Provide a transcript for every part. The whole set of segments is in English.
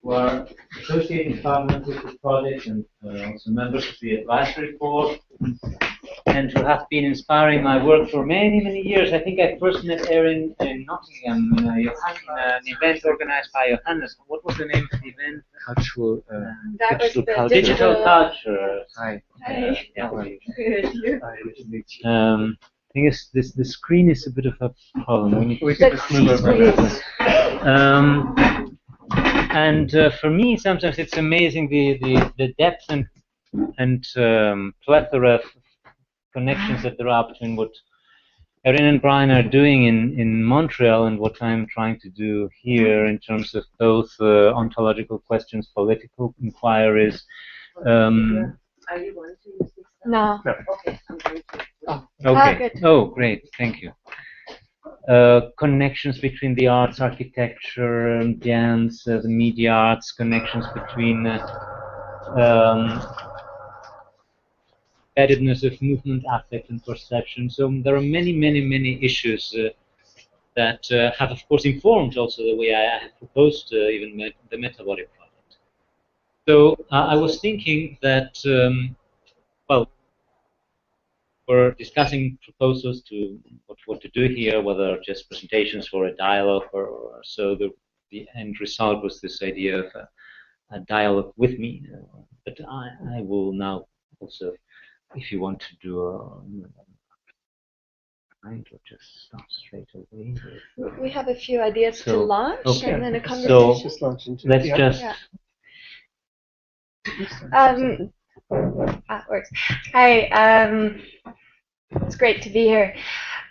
who are associated partners with this project and also members of the advisory board, and who have been inspiring my work for many, many years. I think I first met Erin in Nottingham in an event organized by Johannes. What was the name of the event? Cultural, digital culture. Digital culture. Hi. Hi. Yeah. Good. I think the screen is a bit of a problem. We can just move over. And for me, sometimes it's amazing the depth and plethora of connections that there are between what Erin and Brian are doing in Montreal and what I'm trying to do here in terms of both ontological questions, political inquiries. Are you going to use this? No. Okay, I'm going to. Okay. Oh, great. Thank you. Connections between the arts, architecture, dance, the media arts, connections between embeddedness of movement, affect, and perception. So there are many, many, many issues that have, of course, informed also the way I have proposed even the Metabody project. So I was thinking that, well, we're discussing proposals to what to do here, whether just presentations for a dialogue or so. The end result was this idea of a dialogue with me. But I will now also, if you want to do or just start straight away. We have a few ideas to launch, okay. And then a conversation. So let's just. Works. Hi. It's great to be here.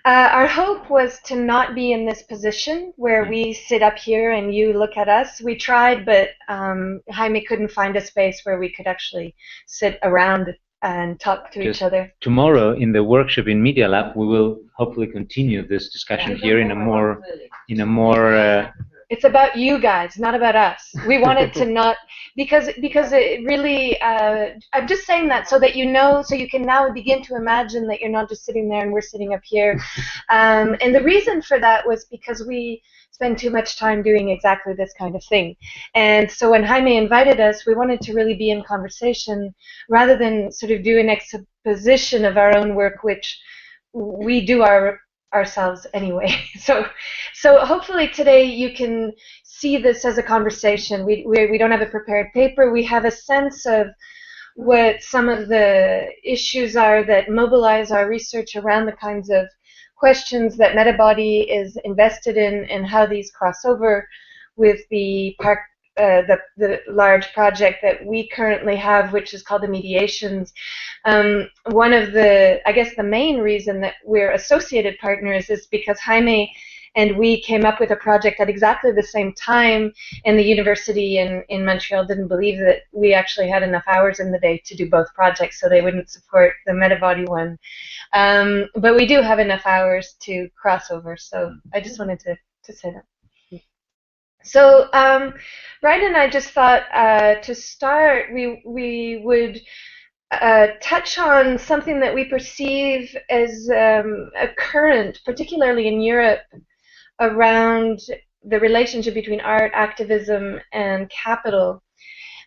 Our hope was to not be in this position where we sit up here and you look at us. We tried, but Jaime couldn't find a space where we could actually sit around and talk to each other. Tomorrow in the workshop in Media Lab, we will hopefully continue this discussion here in a more. It's about you guys, not about us. We wanted to not, because it really, I'm just saying that so that you know, so you can now begin to imagine that you're not just sitting there and we're sitting up here. And the reason for that was because we spend too much time doing exactly this kind of thing. And so when Jaime invited us, we wanted to really be in conversation rather than sort of do an exposition of our own work, which we do ourselves anyway. So hopefully today you can see this as a conversation. We don't have a prepared paper. We have a sense of what some of the issues are that mobilize our research around the kinds of questions that Metabody is invested in and how these cross over with the large project that we currently have, which is called the Mediations. One of I guess the main reason that we're associated partners is because Jaime and we came up with a project at exactly the same time, and the university in Montreal didn't believe that we actually had enough hours in the day to do both projects, so they wouldn't support the Metabody one. But we do have enough hours to cross over, so I just wanted to say that. So Brian and I just thought to start, we would touch on something that we perceive as a current, particularly in Europe, around the relationship between art, activism, and capital.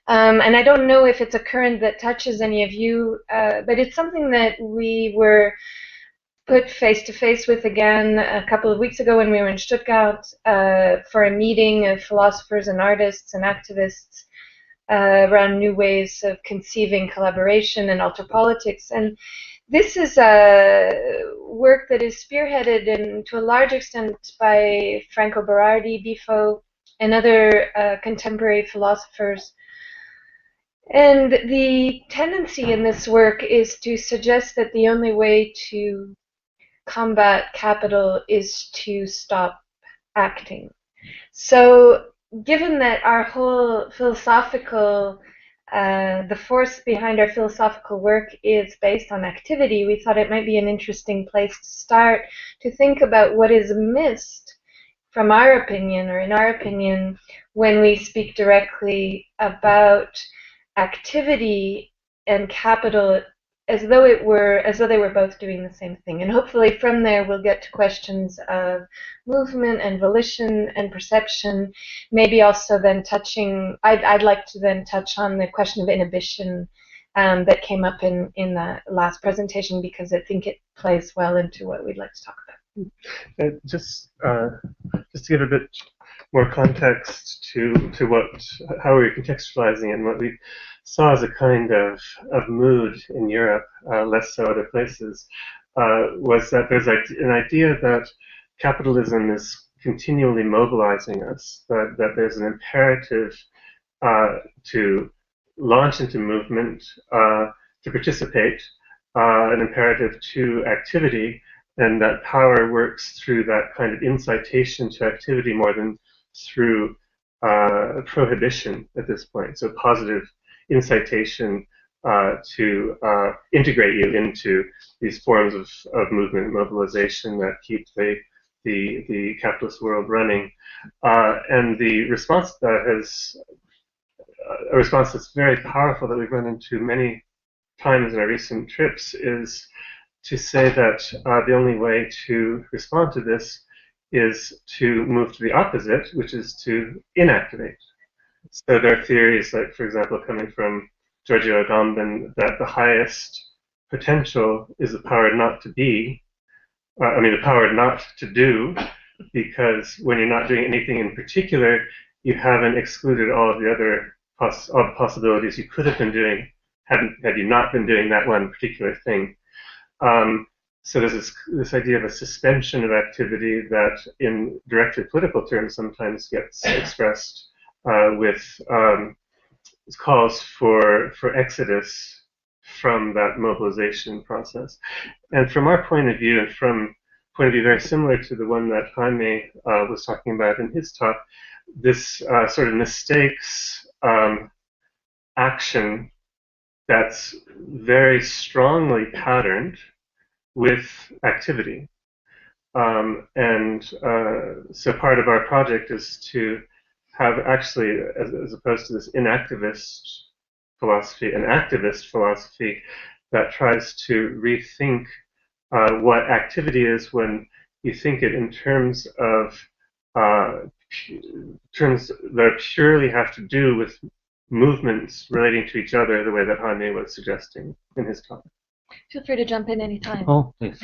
And I don't know if it's a current that touches any of you, but it's something that we were put face-to-face with again a couple of weeks ago when we were in Stuttgart for a meeting of philosophers and artists and activists around new ways of conceiving collaboration and Ontolopolitics. And this is a work that is spearheaded to a large extent by Franco Berardi, Bifo, and other contemporary philosophers. And the tendency in this work is to suggest that the only way to combat capital is to stop acting. So given that our whole philosophical, the force behind our philosophical work is based on activity, we thought it might be an interesting place to start to think about what is missed from our opinion, or in our opinion, when we speak directly about activity and capital as though they were both doing the same thing. And hopefully from there we'll get to questions of movement and volition and perception, maybe also then touching, I'd like to then touch on the question of inhibition that came up in the last presentation, because I think it plays well into what we'd like to talk about. Just to give a bit more context to how we're contextualizing and what we saw as a kind of mood in Europe, less so other places, was that there's an idea that capitalism is continually mobilizing us, that there's an imperative to launch into movement, to participate, an imperative to activity, and that power works through that kind of incitation to activity more than through prohibition at this point. So positive incitation to integrate you into these forms of movement and mobilization that keep the capitalist world running. And the response to that is a response that's very powerful, that we've run into many times in our recent trips, is to say that the only way to respond to this is to move to the opposite, which is to inactivate. So there are theories, like, for example, coming from Giorgio Agamben, that the highest potential is the power not to be, the power not to do, because when you're not doing anything in particular, you haven't excluded all of the other possibilities you could have been doing had you not been doing that one particular thing. So there's this idea of a suspension of activity that, in directly political terms, sometimes gets expressed with calls for exodus from that mobilization process. And from our point of view, and from a point of view very similar to the one that Jaime was talking about in his talk, this sort of mistakes action that's very strongly patterned with activity. So part of our project is to have, actually, as opposed to this inactivist philosophy, an activist philosophy that tries to rethink what activity is when you think it in terms of terms that purely have to do with movements relating to each other, the way that Jaime was suggesting in his talk. Feel free to jump in anytime. Oh, yes.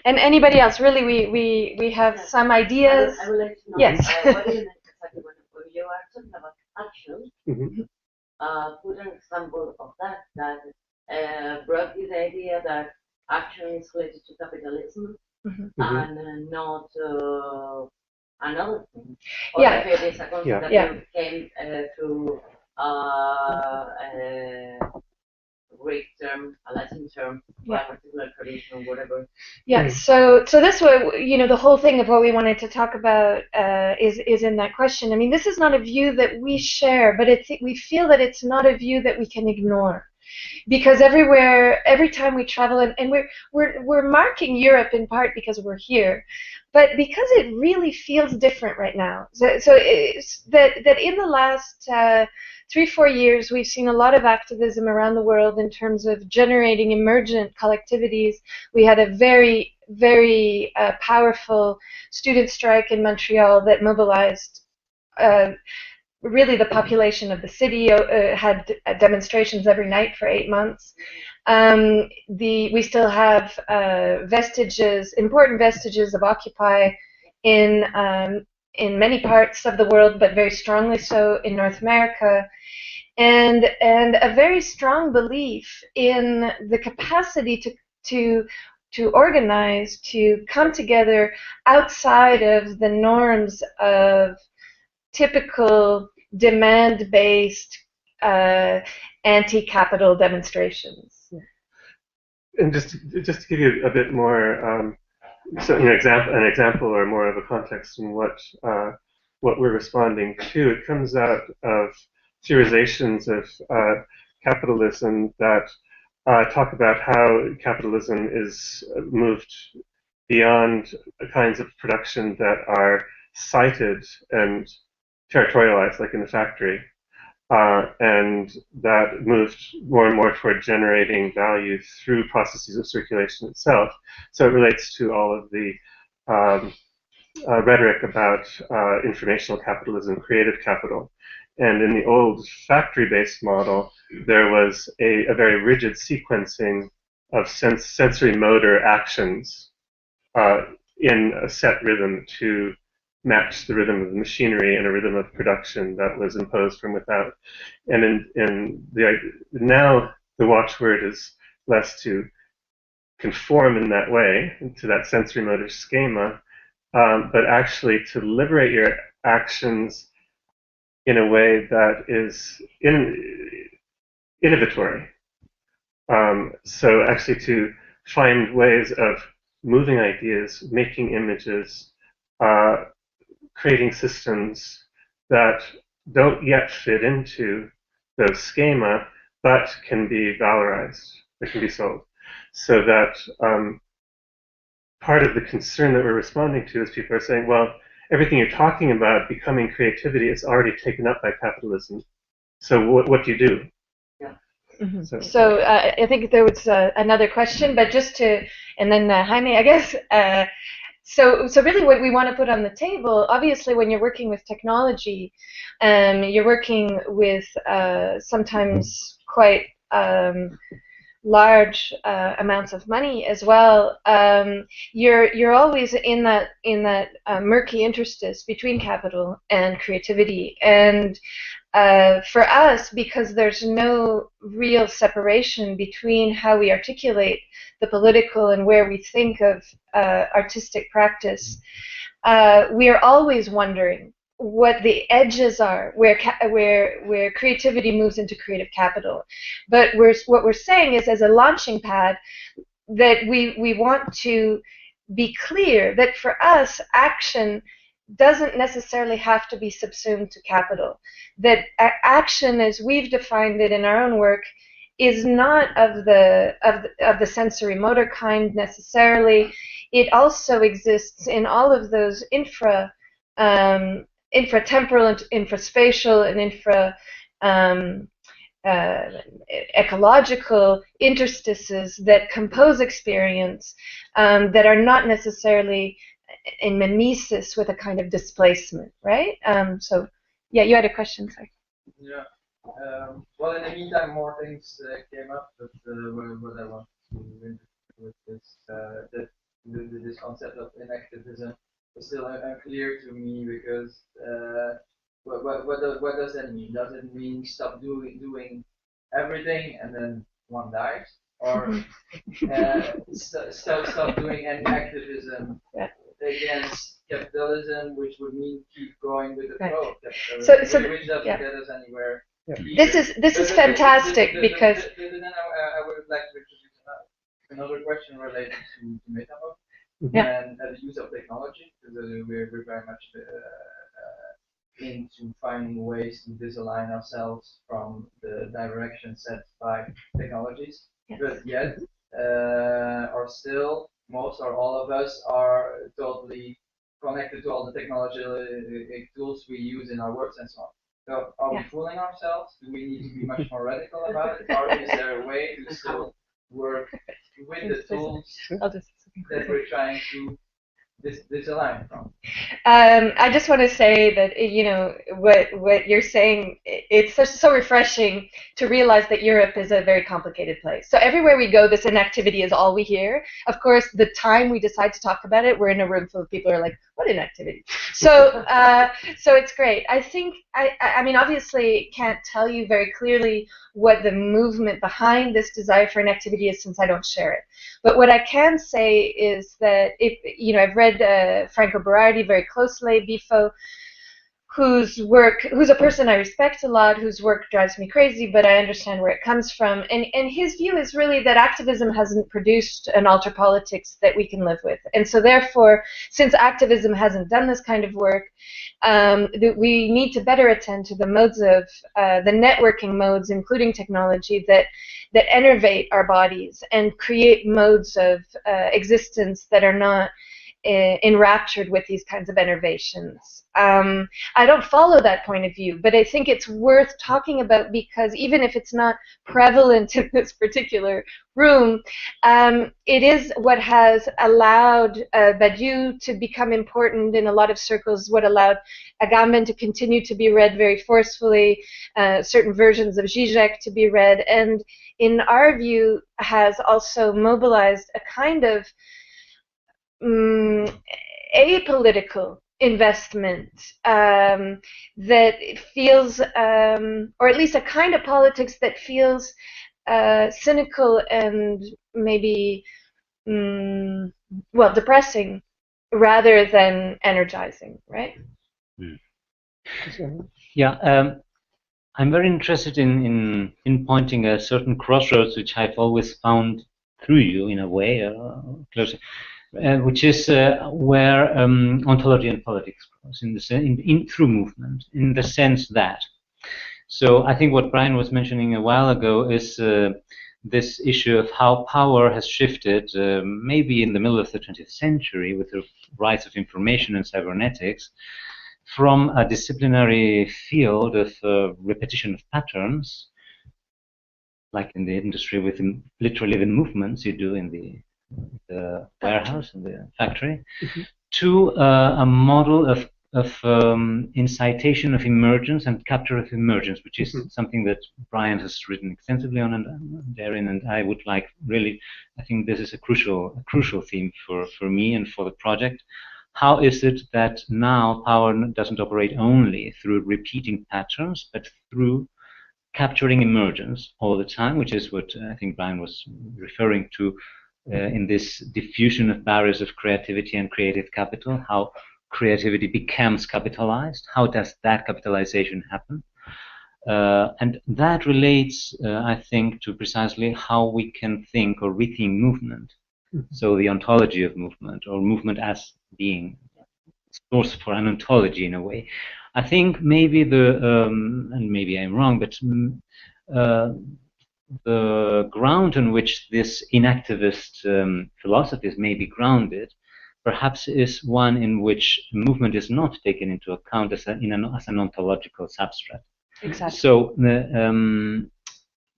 And anybody else, really, we have some ideas. I would like to know, yes. What do you mean exactly when you are talking about action? Mm-hmm. Put an example of that brought you the idea that action is related to capitalism and not another thing. Or if it is a concept that came through Greek term, a Latin term, or a particular tradition, or whatever. Yeah. So this way, the whole thing of what we wanted to talk about is in that question. I mean, this is not a view that we share, but we feel that it's not a view that we can ignore, because every time we travel, and we're marking Europe in part because we're here, but because it really feels different right now. So it's that in the last 3-4 years, we've seen a lot of activism around the world in terms of generating emergent collectivities. We had a very, very powerful student strike in Montreal that mobilized really the population of the city, had demonstrations every night for 8 months. We still have important vestiges of Occupy in many parts of the world, but very strongly so in North America, and a very strong belief in the capacity to organize, to come together outside of the norms of typical demand-based anti-capital demonstrations. And just to give you a bit more, an example or more of a context in what we're responding to, it comes out of theorizations of capitalism that talk about how capitalism is moved beyond kinds of production that are sited and territorialized, like in the factory, and that moved more and more toward generating value through processes of circulation itself. So it relates to all of the rhetoric about informational capitalism, creative capital. And in the old factory-based model, there was a very rigid sequencing of sensory motor actions in a set rhythm to match the rhythm of the machinery and a rhythm of production that was imposed from without. And now the watchword is less to conform in that way to that sensory motor schema, but actually to liberate your actions in a way that is innovatory. So actually to find ways of moving ideas, making images, creating systems that don't yet fit into those schema, but can be valorized, that can be sold. So that part of the concern that we're responding to is people are saying, well, everything you're talking about becoming creativity is already taken up by capitalism. So what do you do? Yeah. Mm-hmm. So I think there was another question, but just to, and then Jaime, I guess. So really what we want to put on the table, obviously when you're working with technology, you're working with sometimes quite large amounts of money as well. You're always in that murky interstice between capital and creativity, and for us, because there's no real separation between how we articulate the political and where we think of artistic practice, we are always wondering what the edges are, where creativity moves into creative capital. But what we're saying is, as a launching pad, that we want to be clear that for us, action doesn't necessarily have to be subsumed to capital. That action, as we've defined it in our own work, is not of the sensory motor kind necessarily. It also exists in all of those infratemporal and infraspatial and ecological interstices that compose experience, that are not necessarily in mimesis with a kind of displacement, right? So, yeah, you had a question, sorry. Yeah. Well, in the meantime, more things came up, but what I want to with this this concept of inactivism is still unclear to me, because what does that mean? Does it mean stop doing everything and then one dies, or stop doing any activism against capitalism, which would mean keep going with the flow of capitalism, which doesn't get us anywhere. Yeah. This is fantastic because. Then I would like to introduce another question related to Metabody and the use of technology, because we're very much into finding ways to disalign ourselves from the direction set by technologies. Yes. But yet, or still, most or all of us are totally connected to all the technological tools we use in our works and so on. So are we fooling ourselves? Do we need to be much more radical about it? Or is there a way to still work with the tools that we're trying to disalign from? I just want to say that, you know, what you're saying, it's so refreshing to realize that Europe is a very complicated place. So everywhere we go, this inactivity is all we hear. Of course, the time we decide to talk about it, we're in a room full of people who are like, what inactivity? So so it's great. I think, I mean, obviously can't tell you very clearly what the movement behind this desire for inactivity is, since I don't share it. But what I can say is that, you know, I've read Franco Berardi very closely, Bifo, whose a person I respect a lot, whose work drives me crazy, but I understand where it comes from. And his view is really that activism hasn't produced an alter politics that we can live with. And so therefore, since activism hasn't done this kind of work, that we need to better attend to the modes of, the networking modes, including technology, that enervate our bodies and create modes of existence that are not enraptured with these kinds of innovations. I don't follow that point of view, but I think it's worth talking about because even if it's not prevalent in this particular room, it is what has allowed Badiou to become important in a lot of circles, what allowed Agamben to continue to be read very forcefully, certain versions of Zizek to be read, and in our view has also mobilized a kind of apolitical investment that feels, or at least a kind of politics that feels cynical and maybe, well, depressing rather than energizing, right? Yeah, I'm very interested in pointing a certain crossroads which I've always found through you in a way, close. Which is where ontology and politics cross through movement, in the sense that. So I think what Brian was mentioning a while ago is this issue of how power has shifted, maybe in the middle of the 20th century with the rise of information and cybernetics, from a disciplinary field of repetition of patterns, like in the industry with literally the movements you do in the warehouse and the factory, to a model of incitation of emergence and capture of emergence, which is something that Brian has written extensively on, and Erin, and I would like really, I think this is a crucial theme for me and for the project. How is it that now power doesn't operate only through repeating patterns, but through capturing emergence all the time, which is what I think Brian was referring to in this diffusion of barriers of creativity and creative capital, how creativity becomes capitalized, how does that capitalization happen? And that relates, I think, to precisely how we can think or rethink movement. So the ontology of movement, or movement as being source for an ontology in a way. I think maybe and maybe I'm wrong, but the ground on which this inactivist philosophies may be grounded perhaps is one in which movement is not taken into account as an ontological substrate. Exactly. So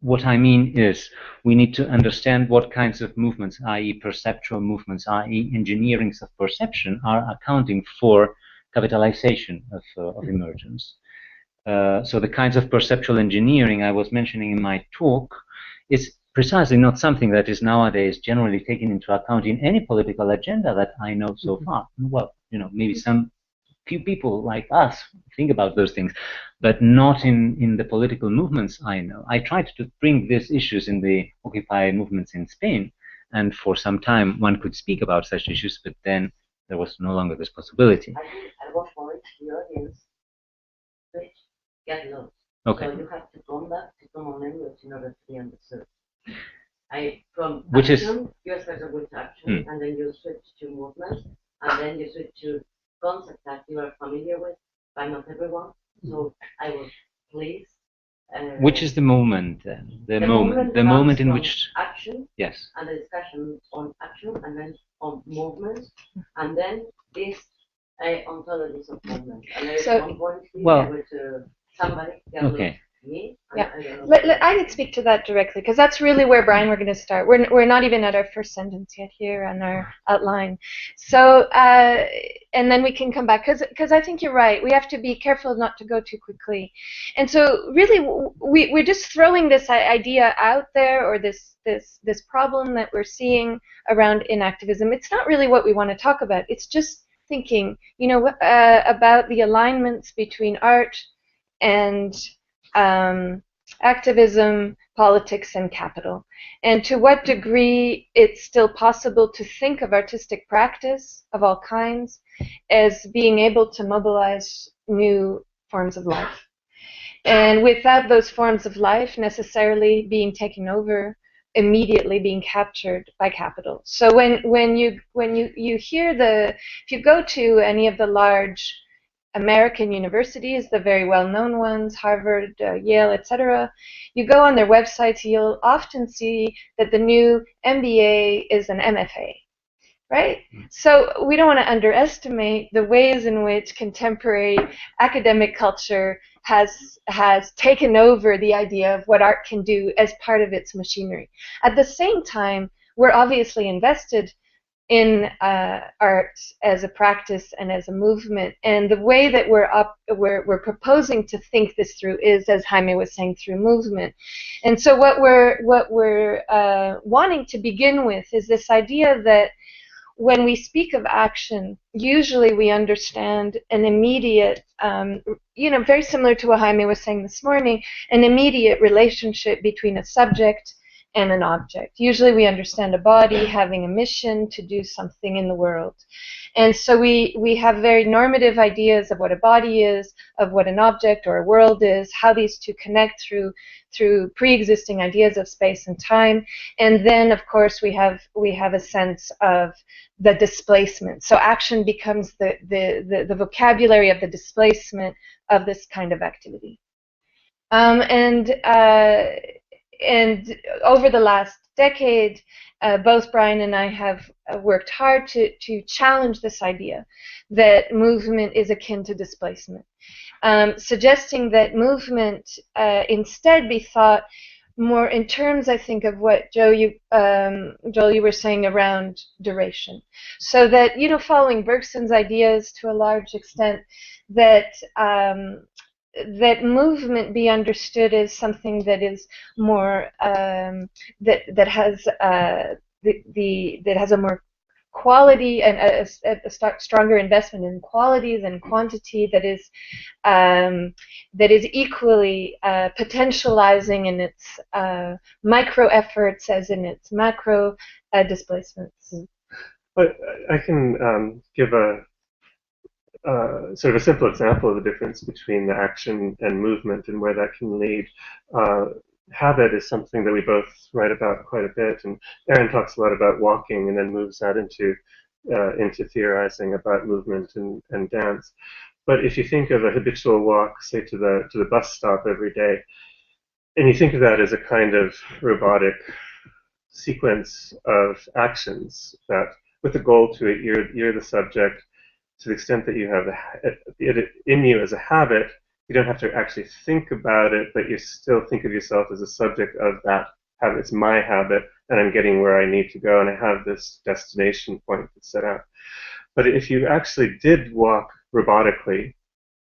what I mean is we need to understand what kinds of movements, i.e. perceptual movements, i.e. engineerings of perception, are accounting for capitalization of emergence. So the kinds of perceptual engineering I was mentioning in my talk is precisely not something that is nowadays generally taken into account in any political agenda that I know so far. Well, maybe some few people like us think about those things, but not in the political movements I know. I tried to bring these issues in the Occupy movements in Spain, and for some time one could speak about such issues, but then there was no longer this possibility. I was for it, the audience, which get lost. Okay. So you have to come back to common language in order to be understood. From which action, you start with action, and then you switch to movement, and then you switch to concepts that you are familiar with, but not everyone. So I was pleased. Which is the moment then? The moment in which action. Yes. And the discussion on action, and then on movement, and then this ontologies of movement. And there is one point here with somebody. Okay. Me? Yeah, I could speak to that directly because that's really where, Brian, we're going to start. We're not even at our first sentence yet here on our outline. So, and then we can come back because I think you're right. We have to be careful not to go too quickly. And so really we're just throwing this idea out there, or this problem that we're seeing around inactivism. It's not really what we want to talk about. It's just thinking, about the alignments between art and activism, politics, and capital, and to what degree it's still possible to think of artistic practice of all kinds as being able to mobilize new forms of life, and without those forms of life necessarily being taken over, immediately being captured by capital. So when you hear if you go to any of the large American universities, the very well-known ones, Harvard, Yale, etc., you go on their websites, you'll often see that the new MBA is an MFA, right? So we don't want to underestimate the ways in which contemporary academic culture has taken over the idea of what art can do as part of its machinery. At the same time, we're obviously invested in art as a practice and as a movement, and the way that we're proposing to think this through is, as Jaime was saying, through movement. And so what we're wanting to begin with is this idea that when we speak of action, usually we understand an immediate, very similar to what Jaime was saying this morning, an immediate relationship between a subject and an object. Usually we understand a body having a mission to do something in the world. And so we have very normative ideas of what a body is, of what an object or a world is, how these two connect through pre-existing ideas of space and time. And then, of course, we have a sense of the displacement. So action becomes the vocabulary of the displacement of this kind of activity. And over the last decade, both Brian and I have worked hard to challenge this idea that movement is akin to displacement, suggesting that movement instead be thought more in terms, I think, of what Joel, you were saying around duration. So that, following Bergson's ideas to a large extent, that movement be understood as something that is more that has a more quality and a stronger investment in quality than quantity, that is equally potentializing in its micro efforts as in its macro displacements. But I can give a sort of a simple example of the difference between the action and movement and where that can lead. Habit is something that we both write about quite a bit, and Erin talks a lot about walking and then moves that into theorizing about movement and dance. But if you think of a habitual walk, say to the bus stop every day, and you think of that as a kind of robotic sequence of actions that, with a goal to it, you're the subject. To the extent that you have it in you as a habit, you don't have to actually think about it, but you still think of yourself as a subject of that habit. It's my habit, and I'm getting where I need to go, and I have this destination point that's set out. But if you actually did walk robotically,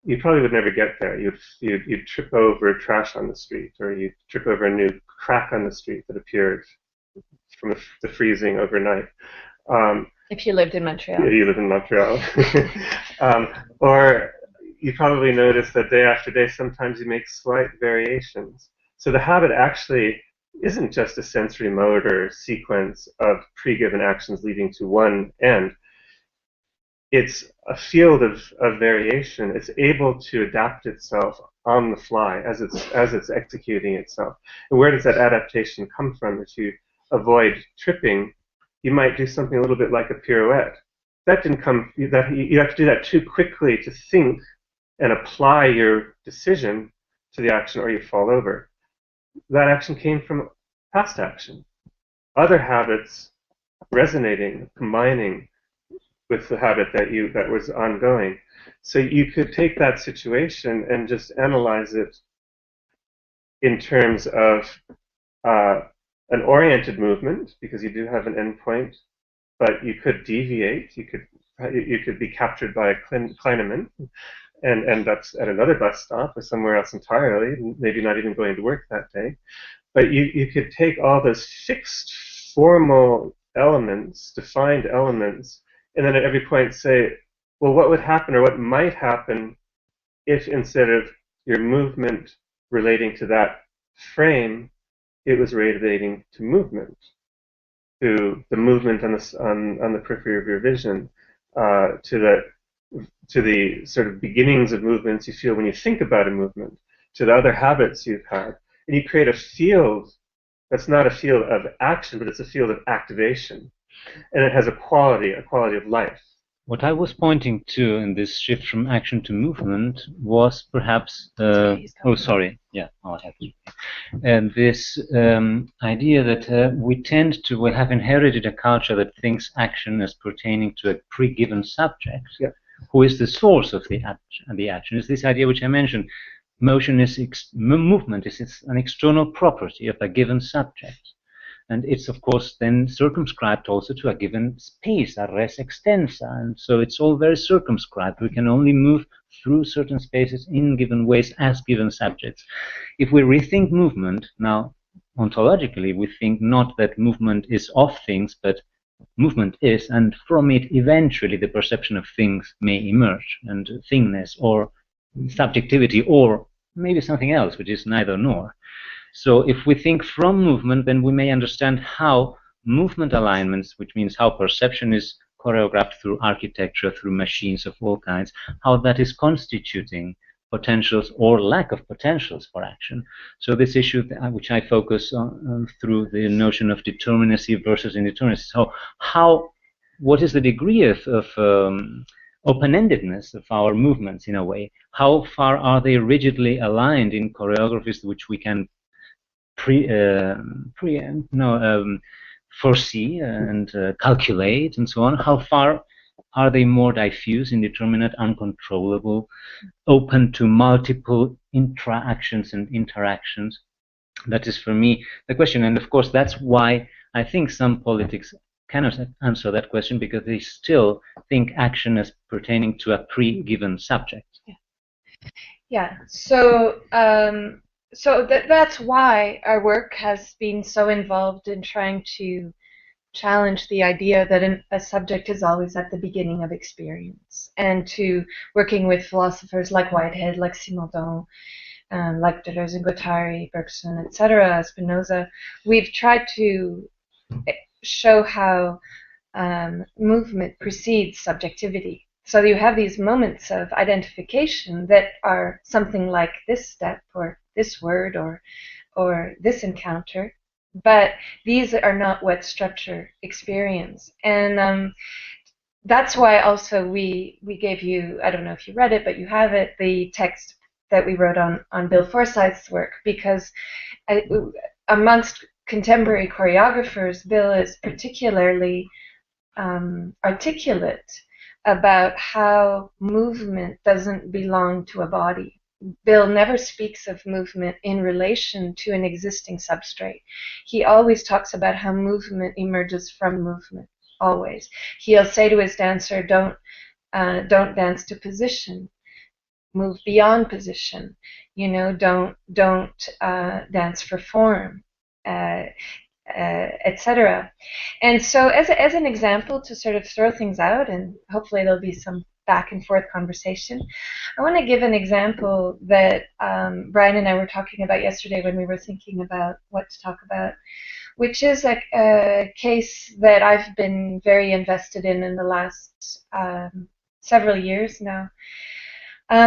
you probably would never get there. You'd trip over trash on the street, or you'd trip over a new crack on the street that appeared from the freezing overnight. If you lived in Montreal. Yeah, you live in Montreal. Or you probably notice that day after day, sometimes you make slight variations. So the habit actually isn't just a sensory motor sequence of pre-given actions leading to one end. It's a field of variation. It's able to adapt itself on the fly as it's executing itself. And where does that adaptation come from? If you avoid tripping, you might do something a little bit like a pirouette. That didn't come. You have to do that too quickly to think and apply your decision to the action, or you fall over. That action came from past action. Other habits resonating, combining with the habit that was ongoing. So you could take that situation and just analyze it in terms of an oriented movement, because you do have an endpoint, but you could deviate. You could be captured by a Kleineman and end up at another bus stop or somewhere else entirely, maybe not even going to work that day. But you could take all those fixed formal elements, defined elements, and then at every point say, well, what would happen or what might happen if instead of your movement relating to that frame, it was relating to movement, to the movement on the periphery of your vision, to the sort of beginnings of movements you feel when you think about a movement, to the other habits you've had. And you create a field that's not a field of action, but it's a field of activation. And it has a quality of life. What I was pointing to in this shift from action to movement was perhaps, oh, sorry, yeah, I'll have to. And this idea that we have inherited a culture that thinks action as pertaining to a pre-given subject, who is the source of the action. Is this idea which I mentioned? Motion is movement is an external property of a given subject. And it's, of course, then circumscribed also to a given space, a res extensa. And so it's all very circumscribed. We can only move through certain spaces in given ways as given subjects. If we rethink movement, now, ontologically, we think not that movement is of things, but movement is, and from it, eventually, the perception of things may emerge, and thingness, or subjectivity, or maybe something else, which is neither nor. So if we think from movement, then we may understand how movement alignments, which means how perception is choreographed through architecture, through machines of all kinds, how that is constituting potentials or lack of potentials for action. So this issue, which I focus on through the notion of determinacy versus indeterminacy. So what is the degree of open-endedness of our movements in a way? How far are they rigidly aligned in choreographies which we can foresee and calculate and so on? How far are they more diffuse, indeterminate, uncontrollable, open to multiple interactions and interactions? That is, for me, the question. And of course, that's why I think some politics cannot answer that question, because they still think action as pertaining to a pre-given subject. Yeah. So that's why our work has been so involved in trying to challenge the idea that a subject is always at the beginning of experience, and to working with philosophers like Whitehead, like Simondon, like Deleuze and Guattari, Bergson, etc., Spinoza. We've tried to show how movement precedes subjectivity. So you have these moments of identification that are something like this step, or this word, or this encounter, but these are not what structure experience. And that's why also we gave you, I don't know if you read it, but you have it, the text that we wrote on Bill Forsyth's work, because amongst contemporary choreographers, Bill is particularly articulate about how movement doesn't belong to a body. Bill never speaks of movement in relation to an existing substrate. He always talks about how movement emerges from movement, always. He'll say to his dancer, don't dance to position, move beyond position, don't dance for form, etc. And so as an example, to sort of throw things out, and hopefully there'll be some back and forth conversation, I want to give an example that Brian and I were talking about yesterday when we were thinking about what to talk about, which is a case that I've been very invested in the last several years now,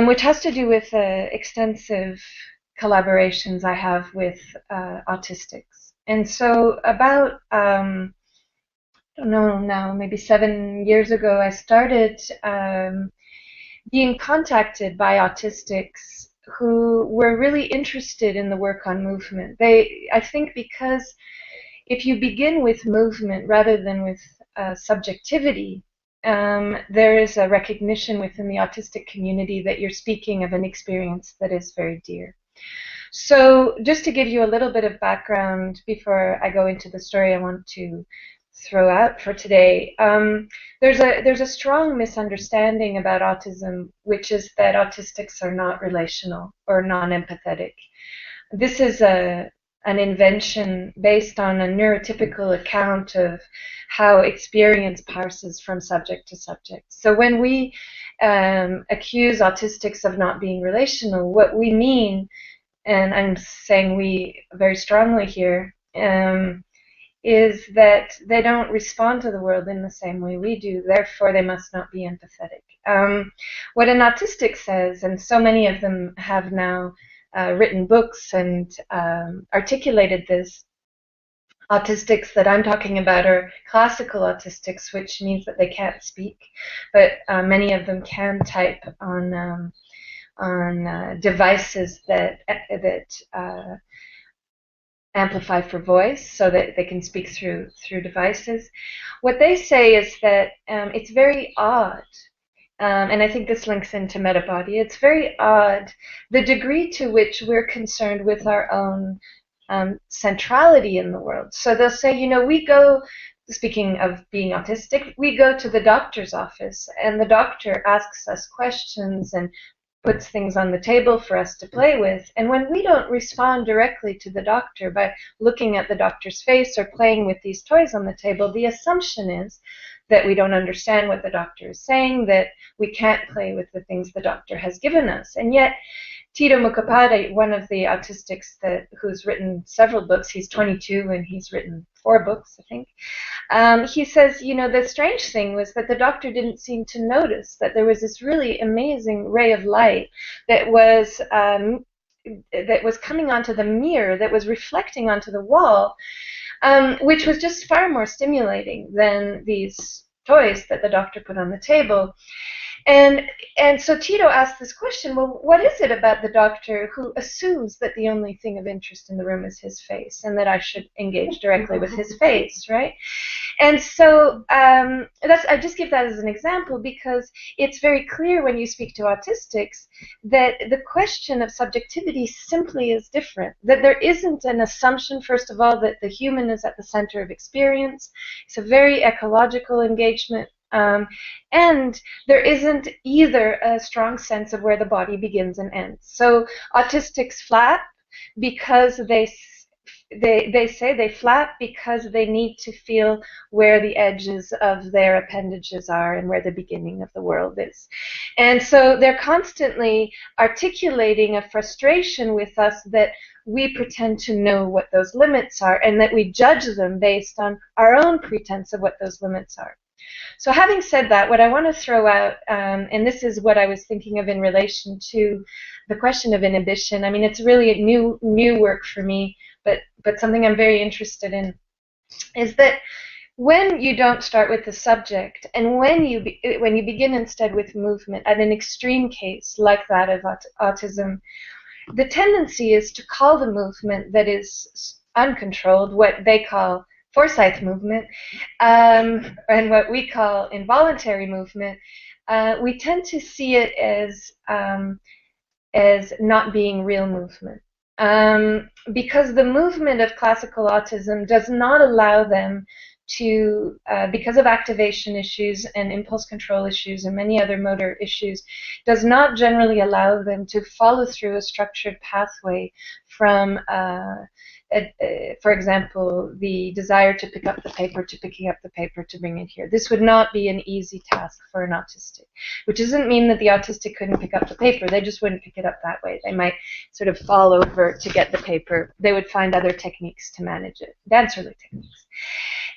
which has to do with extensive collaborations I have with autistics. And so about I don't know now, maybe 7 years ago, I started being contacted by autistics who were really interested in the work on movement. I think because if you begin with movement rather than with subjectivity, there is a recognition within the autistic community that you're speaking of an experience that is very dear. So just to give you a little bit of background before I go into the story I want to throw out for today, there's a strong misunderstanding about autism, which is that autistics are not relational or non-empathetic. This is an invention based on a neurotypical account of how experience passes from subject to subject. So when we accuse autistics of not being relational, what we mean, and I'm saying we very strongly here, is that they don't respond to the world in the same way we do, therefore they must not be empathetic. What an autistic says, and so many of them have now written books and articulated this, autistics that I'm talking about are classical autistics, which means that they can't speak, but many of them can type on devices that amplify for voice, so that they can speak through devices. What they say is that it's very odd, and I think this links into Metabody. It's very odd the degree to which we're concerned with our own centrality in the world. So they'll say, you know, we go, speaking of being autistic, we go to the doctor's office, and the doctor asks us questions and puts things on the table for us to play with. And when we don't respond directly to the doctor by looking at the doctor's face or playing with these toys on the table, the assumption is that we don't understand what the doctor is saying, that we can't play with the things the doctor has given us. And yet, Tito Mukapare, one of the autistics who's written several books, he's 22 and he's written 4 books, I think. He says, you know, the strange thing was that the doctor didn't seem to notice that there was this really amazing ray of light that was coming onto the mirror, that was reflecting onto the wall, which was just far more stimulating than these toys that the doctor put on the table. And so Tito asked this question, well, what is it about the doctor who assumes that the only thing of interest in the room is his face, and that I should engage directly with his face, right? And so I just give that as an example, because it's very clear when you speak to autistics that the question of subjectivity simply is different, that there isn't an assumption, first of all, that the human is at the center of experience. It's a very ecological engagement. And there isn't either a strong sense of where the body begins and ends. So autistics flap because they say they flap because they need to feel where the edges of their appendages are and where the beginning of the world is. And so they're constantly articulating a frustration with us that we pretend to know what those limits are, and that we judge them based on our own pretense of what those limits are. So having said that, what I want to throw out, and this is what I was thinking of in relation to the question of inhibition. I mean, it's really a new work for me, but something I'm very interested in, is that when you don't start with the subject, and when you begin instead with movement, at an extreme case like that of autism, the tendency is to call the movement that is uncontrolled what they call Forsyth movement, and what we call involuntary movement. We tend to see it as not being real movement, because the movement of classical autism does not allow them to, because of activation issues and impulse control issues and many other motor issues, does not generally allow them to follow through a structured pathway from for example, the desire to pick up the paper, to picking up the paper, to bring it here. This would not be an easy task for an autistic, which doesn't mean that the autistic couldn't pick up the paper. They just wouldn't pick it up that way. They might sort of fall over to get the paper. They would find other techniques to manage it, dancerly techniques.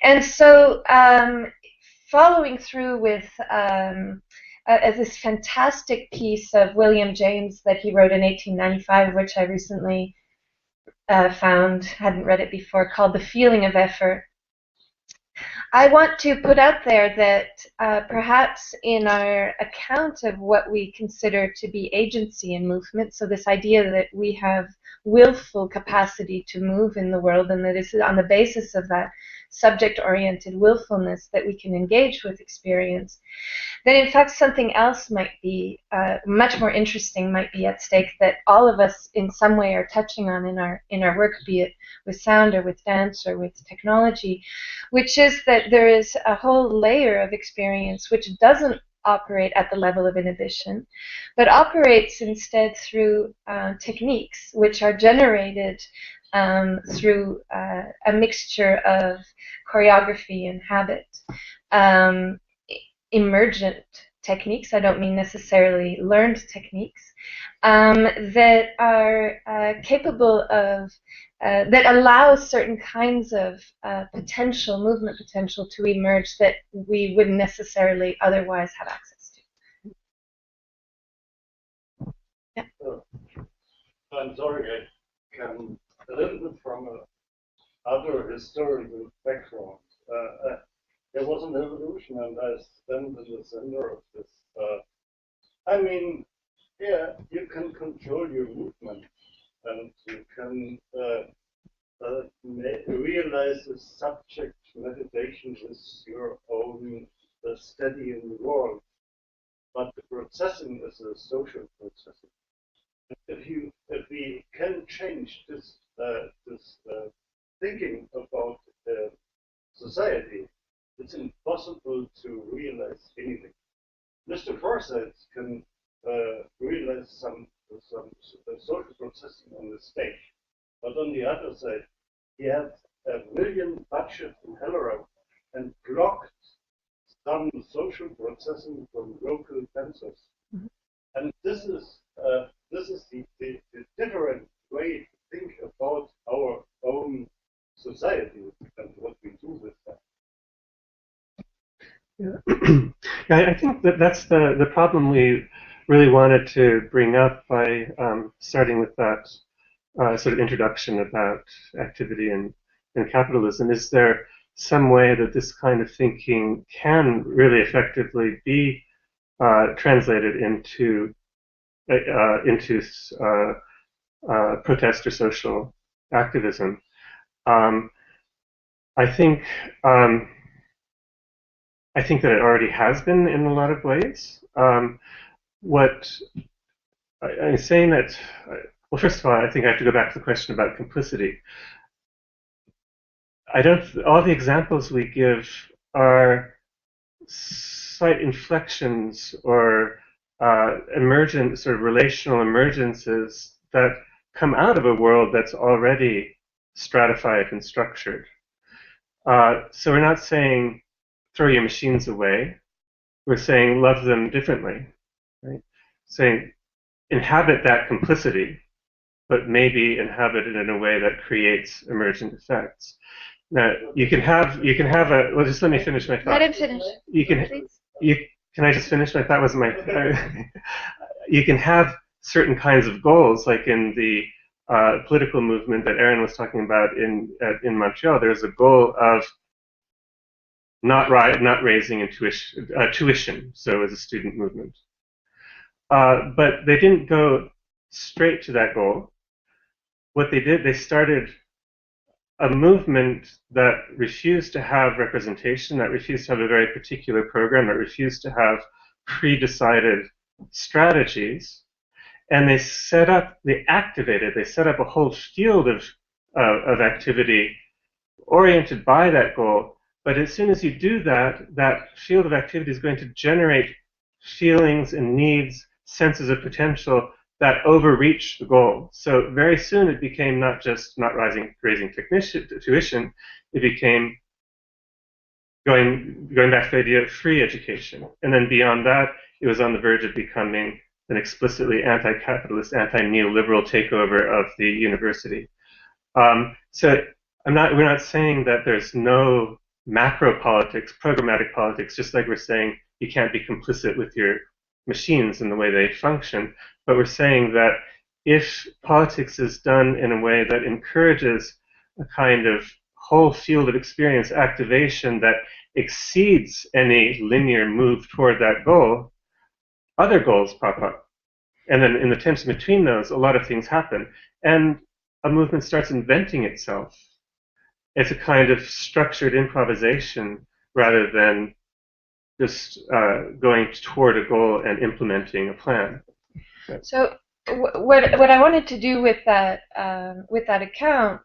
And so following through with this fantastic piece of William James that he wrote in 1895, which I recently found, hadn't read it before, called The Feeling of Effort. I want to put out there that perhaps in our account of what we consider to be agency in movement, so this idea that we have willful capacity to move in the world, and that it's on the basis of that subject-oriented willfulness that we can engage with experience, then in fact something else might be much more interesting, might be at stake, that all of us in some way are touching on in our work, be it with sound or with dance or with technology, which is that there is a whole layer of experience which doesn't operate at the level of inhibition, but operates instead through techniques which are generated through a mixture of choreography and habit. Emergent techniques, I don't mean necessarily learned techniques, that are capable of, that allow certain kinds of movement potential to emerge that we wouldn't necessarily otherwise have access to. Yeah. I'm sorry, I come a little bit from a other historical background. There was an evolution, and I stand in the center of this. I mean, yeah, you can control your movement, and you can realize the subject meditation is your own study in the world. But the processing is a social processing. If we can change this thinking about society, it's impossible to realize anything. Mr. Forsyth can realize some social processing on the stage, but on the other side, he had $1 million budget in Hellerau and blocked some social processing from local dancers. Mm-hmm. And this is the different way to think about our own society and what we do with that. Yeah, I think that's the problem we really wanted to bring up by starting with that sort of introduction about activity and capitalism. Is there some way that this kind of thinking can really effectively be translated into protest or social activism? I think that it already has been in a lot of ways. What I'm saying that, well, first of all, I think I have to go back to the question about complicity. All the examples we give are slight inflections or emergent, sort of relational emergences that come out of a world that's already stratified and structured. So we're not saying throw your machines away. We're saying love them differently, right? Saying inhabit that complicity, but maybe inhabit it in a way that creates emergent effects. Now you can have a. Well, just let me finish my thought. Let him finish. Can I just finish my thought? Wasn't my. You can have certain kinds of goals, like in the political movement that Erin was talking about in Montreal. There's a goal of not raising tuition, so as a student movement. But they didn't go straight to that goal. What they did, they started a movement that refused to have representation, that refused to have a very particular program, that refused to have pre-decided strategies, and they set up a whole field of activity oriented by that goal. But as soon as you do that, that field of activity is going to generate feelings and needs, senses of potential that overreach the goal. So very soon it became not just not raising tuition, it became going back to the idea of free education. And then beyond that, it was on the verge of becoming an explicitly anti-capitalist, anti-neoliberal takeover of the university. So we're not saying that there's no macro politics, programmatic politics, just like we're saying you can't be complicit with your machines in the way they function, but we're saying that if politics is done in a way that encourages a kind of whole field of experience activation that exceeds any linear move toward that goal, other goals pop up. And then in the tension between those, a lot of things happen. And a movement starts inventing itself. It's a kind of structured improvisation rather than just going toward a goal and implementing a plan. So what I wanted to do with that account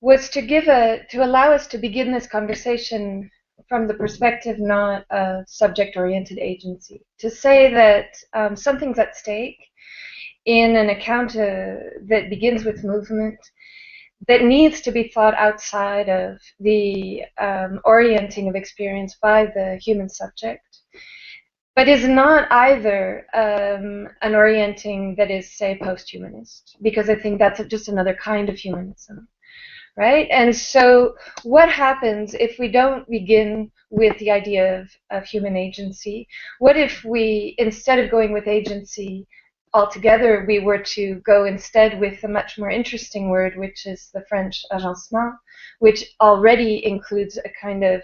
was to allow us to begin this conversation from the perspective not of subject-oriented agency. To say that something's at stake in an account that begins with movement that needs to be thought outside of the orienting of experience by the human subject, but is not either an orienting that is, say, post-humanist, because I think that's just another kind of humanism, right? And so what happens if we don't begin with the idea of human agency? What if we, instead of going with agency, altogether we were to go instead with a much more interesting word, which is the French agencement, which already includes a kind of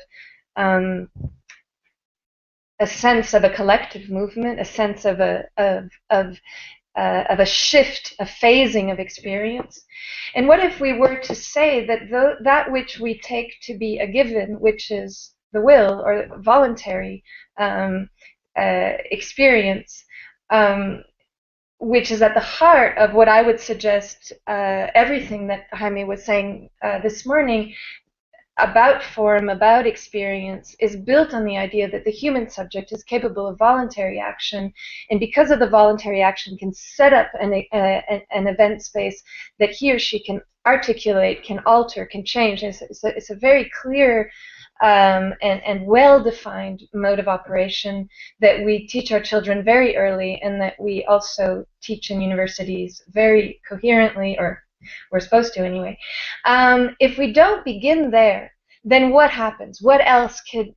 a sense of a collective movement, a sense of a shift, a phasing of experience. And what if we were to say that that which we take to be a given, which is the will or voluntary experience, which is at the heart of what I would suggest everything that Jaime was saying this morning about form, about experience, is built on the idea that the human subject is capable of voluntary action, and because of the voluntary action can set up an event space that he or she can articulate, can alter, can change. It's a very clear and well-defined mode of operation that we teach our children very early, and that we also teach in universities very coherently, or we're supposed to anyway. If we don't begin there, then what happens? What else could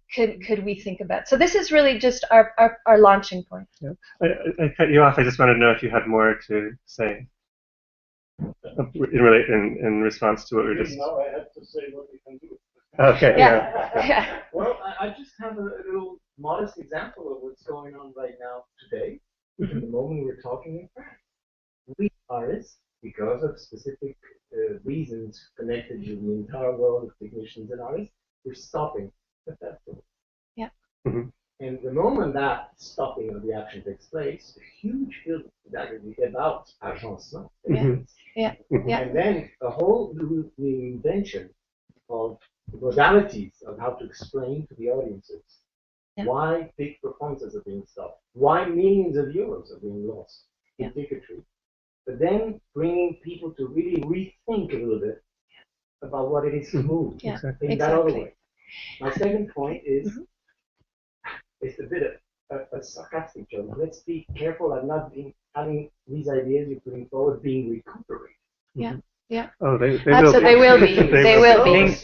we think about? So this is really just our launching point. Yeah. I cut you off. I just wanted to know if you had more to say in response to what we were just. Now I have to say what we can do. Okay. Yeah. Well, I just have a little modest example of what's going on right now today. In the moment we're talking in France, we artists, because of specific reasons connected to the entire world of technicians and artists, we're stopping the festival. Yeah. Mm-hmm. And the moment that stopping of the action takes place, a huge field that will be about agencement. Yeah. And then a whole new reinvention of modalities of how to explain to the audiences why big performances are being stopped, why millions of euros are being lost in ticketry, but then bringing people to really rethink a little bit about what it is to move in that other way. My second point is, it's a bit of a sarcastic joke. Let's be careful of not having these ideas you're putting forward being recuperated. Yeah. Yeah. Oh, they will be. They will be.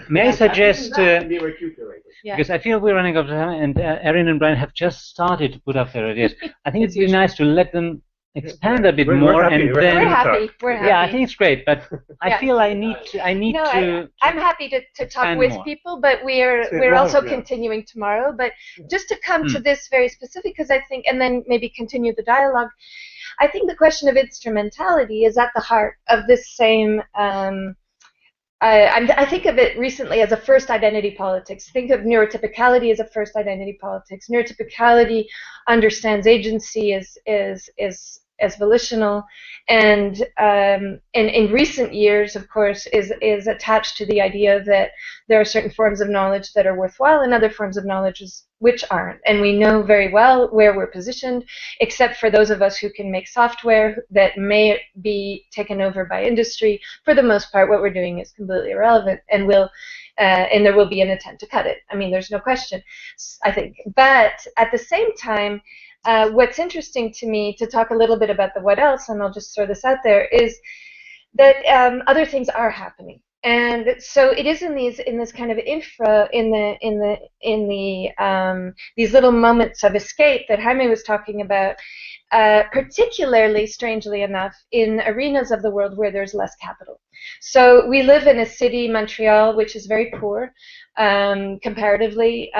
May I suggest, be recuperated. because I feel we're running out of time, and Erin and Brian have just started to put up their ideas. I think it'd be nice to let them expand a bit more, and then we're happy. Yeah, I think it's great, but I feel I need to. I'm happy to talk with people, but we're also continuing tomorrow. But just to come to this very specific, because I think, and then maybe continue the dialogue. I think the question of instrumentality is at the heart of this same. I think of it recently as a first identity politics. Think of neurotypicality as a first identity politics. Neurotypicality understands agency as volitional, and in recent years, of course, is attached to the idea that there are certain forms of knowledge that are worthwhile and other forms of knowledge which aren't. And we know very well where we're positioned, except for those of us who can make software that may be taken over by industry. For the most part, what we're doing is completely irrelevant, and there will be an attempt to cut it. I mean, there's no question, I think. But at the same time, what's interesting to me, to talk a little bit about the what else, and I'll just throw this out there, is that other things are happening. And so it is in this kind of these little moments of escape that Jaime was talking about, particularly, strangely enough, in arenas of the world where there's less capital. So we live in a city, Montreal, which is very poor. Comparatively,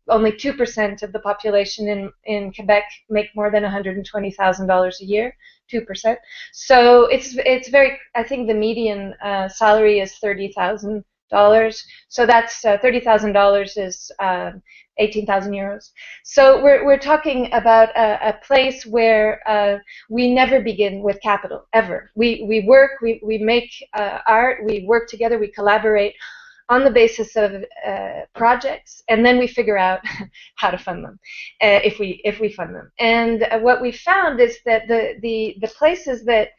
only 2% of the population in Quebec make more than $120,000 a year. 2%. So it's very. I think the median salary is $30,000. So that's $30,000 is 18,000 euros. So we're talking about a place where we never begin with capital ever. We work. We make art. We work together. We collaborate on the basis of projects, and then we figure out how to fund them, if we fund them. And what we found is that the places that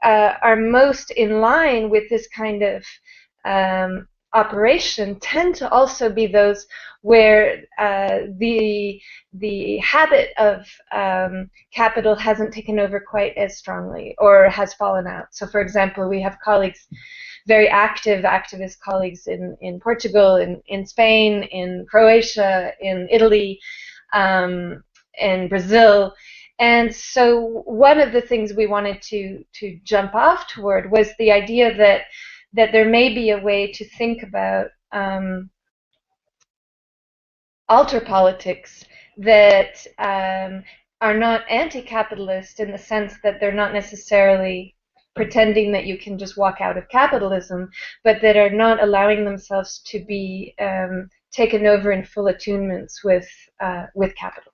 are most in line with this kind of operation tend to also be those where the habit of capital hasn't taken over quite as strongly or has fallen out. So, for example, we have colleagues, very activist colleagues in Portugal, in Spain, in Croatia, in Italy, in Brazil, And so one of the things we wanted to jump off toward was the idea that there may be a way to think about alter politics that are not anti-capitalist in the sense that they're not necessarily pretending that you can just walk out of capitalism, but that are not allowing themselves to be taken over in full attunements with capital.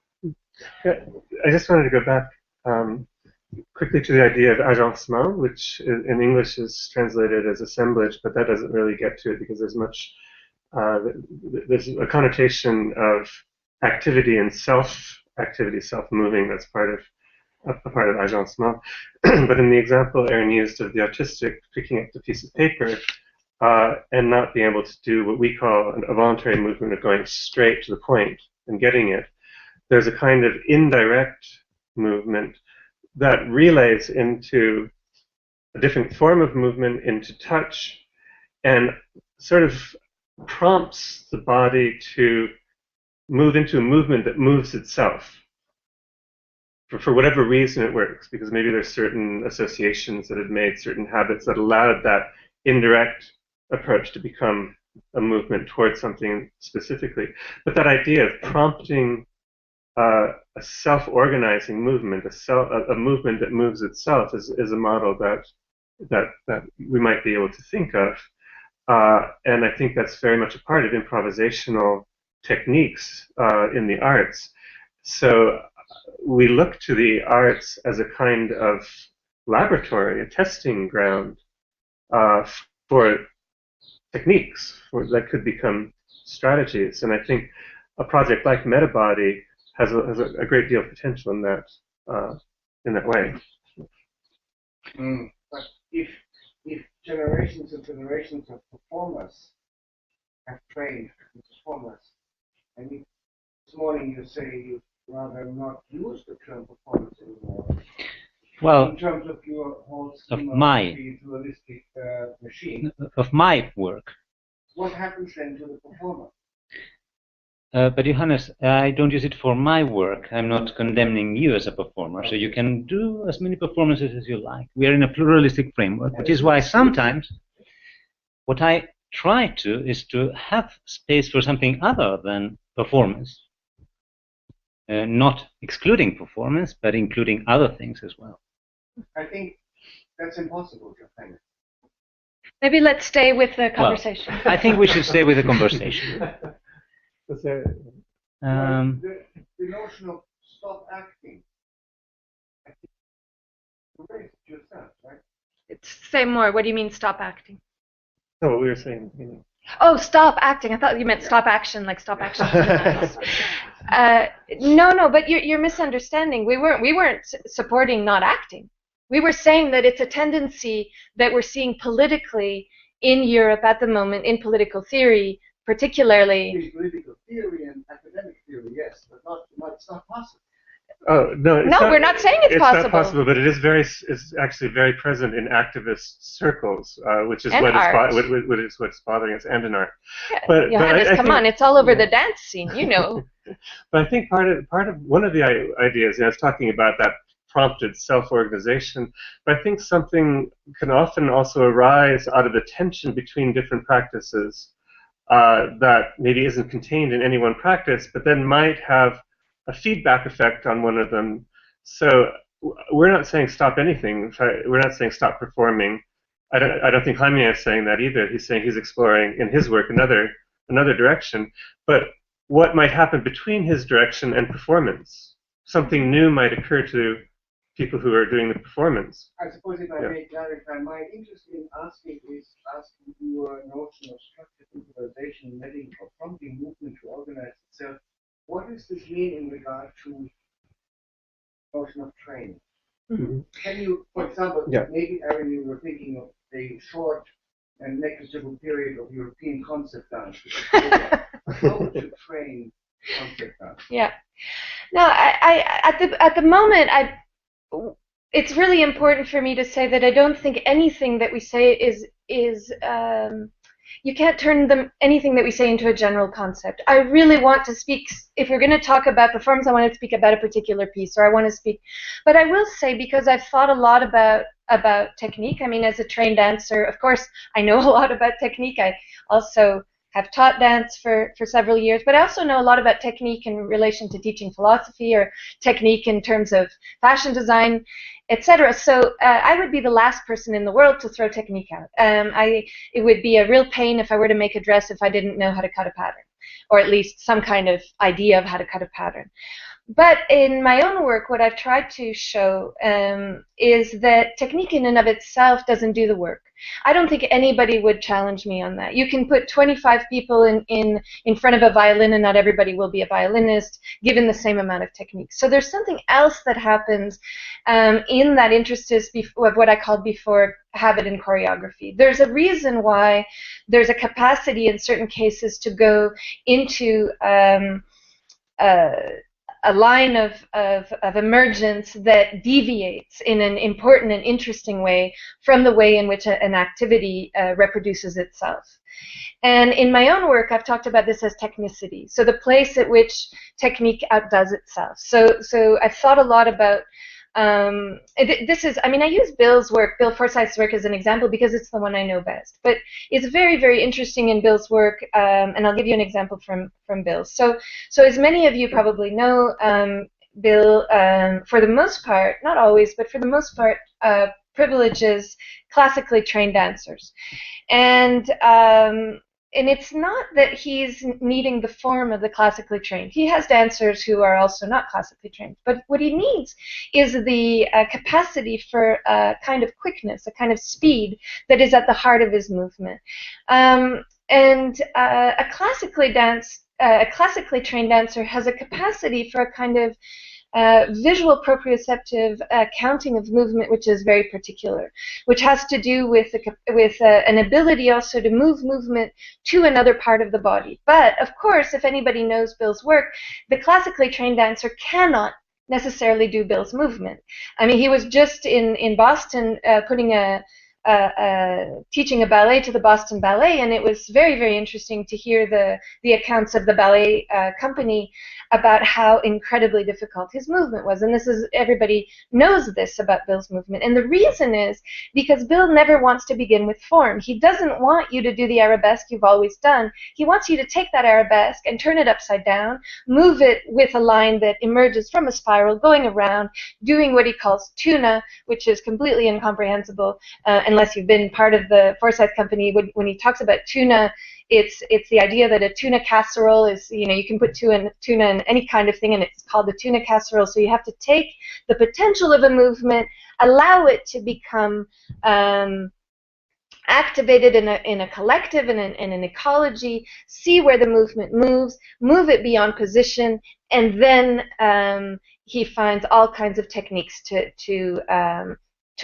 Yeah, I just wanted to go back quickly to the idea of agencement, which in English is translated as assemblage, but that doesn't really get to it because there's much there's a connotation of activity and self-activity, self-moving. That's a part of agencement. But in the example Erin used of the autistic picking up the piece of paper and not being able to do what we call a voluntary movement of going straight to the point and getting it, there's a kind of indirect movement that relays into a different form of movement, into touch, and sort of prompts the body to move into a movement that moves itself. For whatever reason it works, because maybe there's certain associations that had made certain habits that allowed that indirect approach to become a movement towards something specifically. But that idea of prompting a self-organizing movement, a movement that moves itself, is a model that we might be able to think of. And I think that's very much a part of improvisational techniques in the arts. So we look to the arts as a kind of laboratory, a testing ground for techniques that could become strategies. And I think a project like Metabody has a great deal of potential in that way. But if generations and generations of performers have trained performers, and this morning you say you rather not use the term performance anymore. Well, in terms of your whole scheme of my the dualistic machine, of my work. What happens then to the performer? But Johannes, I don't use it for my work. I'm not condemning you as a performer, so you can do as many performances as you like. We are in a pluralistic framework, which is why sometimes what I try to is to have space for something other than performance. Not excluding performance, but including other things as well. I think that's impossible, Johannes. Maybe let's stay with the conversation. Well, I think we should stay with the conversation. The notion of stop acting, I think you raised it yourself, right? Say more. What do you mean stop acting? No, what we were saying. Oh, stop acting. I thought you meant stop action, like stop action. No, but you're misunderstanding. We weren't supporting not acting. We were saying that it's a tendency that we're seeing politically in Europe at the moment, in political theory, particularly. In political theory and academic theory, yes, but it's not possible. Oh no! We're not saying it's possible. It's not possible, but it's actually very present in activist circles, which is what's bothering us, and in art. Yeah, but Johannes, come on, it's all over the dance scene, you know. But I think part of one of the ideas, I was talking about that prompted self-organization, but I think something can often also arise out of the tension between different practices that maybe isn't contained in any one practice, but then might have a feedback effect on one of them. So we're not saying stop anything. We're not saying stop performing. I don't think Jaime is saying that either. He's saying he's exploring in his work another direction. But what might happen between his direction and performance? Something new might occur to people who are doing the performance. I suppose if I may clarify, my interest in asking your notion of structured improvisation, letting or prompting movement to organize itself. What does this mean in regard to the notion of training? Mm-hmm. Can you, for example, maybe Erin, you were thinking of a short and negligible period of European concept dance. How would you train concept dance? Yeah. No, at the moment, it's really important for me to say that I don't think anything that we say is You can't turn anything that we say into a general concept. I really want to speak, if we're going to talk about performance, I want to speak about a particular piece, or I want to speak. But I will say, because I've thought a lot about technique, I mean, as a trained dancer, of course, I know a lot about technique. I also have taught dance for several years, but I also know a lot about technique in relation to teaching philosophy, or technique in terms of fashion design, etc. So I would be the last person in the world to throw technique out. It would be a real pain if I were to make a dress if I didn't know how to cut a pattern, or at least some kind of idea of how to cut a pattern. But in my own work, what I've tried to show is that technique in and of itself doesn't do the work. I don't think anybody would challenge me on that. You can put 25 people in front of a violin, and not everybody will be a violinist, given the same amount of technique. So there's something else that happens in that interstice of what I called before habit and choreography. There's a reason why there's a capacity in certain cases to go into a line of emergence that deviates in an important and interesting way from the way in which an activity reproduces itself. And in my own work, I've talked about this as technicity, so the place at which technique outdoes itself. So I've thought a lot about this is, I mean, I use Bill's work, Bill Forsyth's work, as an example because it's the one I know best. But it's very, very interesting in Bill's work, and I'll give you an example from Bill's. So as many of you probably know, Bill, for the most part, not always, but for the most part, privileges classically trained dancers. And it's not that he's needing the form of the classically trained. He has dancers who are also not classically trained. But what he needs is the capacity for a kind of quickness, a kind of speed that is at the heart of his movement. A classically trained dancer has a capacity for a kind of visual proprioceptive counting of movement, which is very particular, which has to do with an ability also to move movement to another part of the body. But of course, if anybody knows Bill's work, the classically trained dancer cannot necessarily do Bill's movement. I mean, he was just in Boston teaching a ballet to the Boston Ballet, and it was very, very interesting to hear the accounts of the ballet company about how incredibly difficult his movement was. And this is, everybody knows this about Bill's movement. And the reason is because Bill never wants to begin with form. He doesn't want you to do the arabesque you've always done. He wants you to take that arabesque and turn it upside down, move it with a line that emerges from a spiral, going around, doing what he calls tuna, which is completely incomprehensible unless you've been part of the Forsyth Company. When he talks about tuna, it's the idea that a tuna casserole is, you can put tuna in any kind of thing, and it's called the tuna casserole. So you have to take the potential of a movement, allow it to become activated in a collective, in an ecology, see where the movement moves, move it beyond position, and then he finds all kinds of techniques to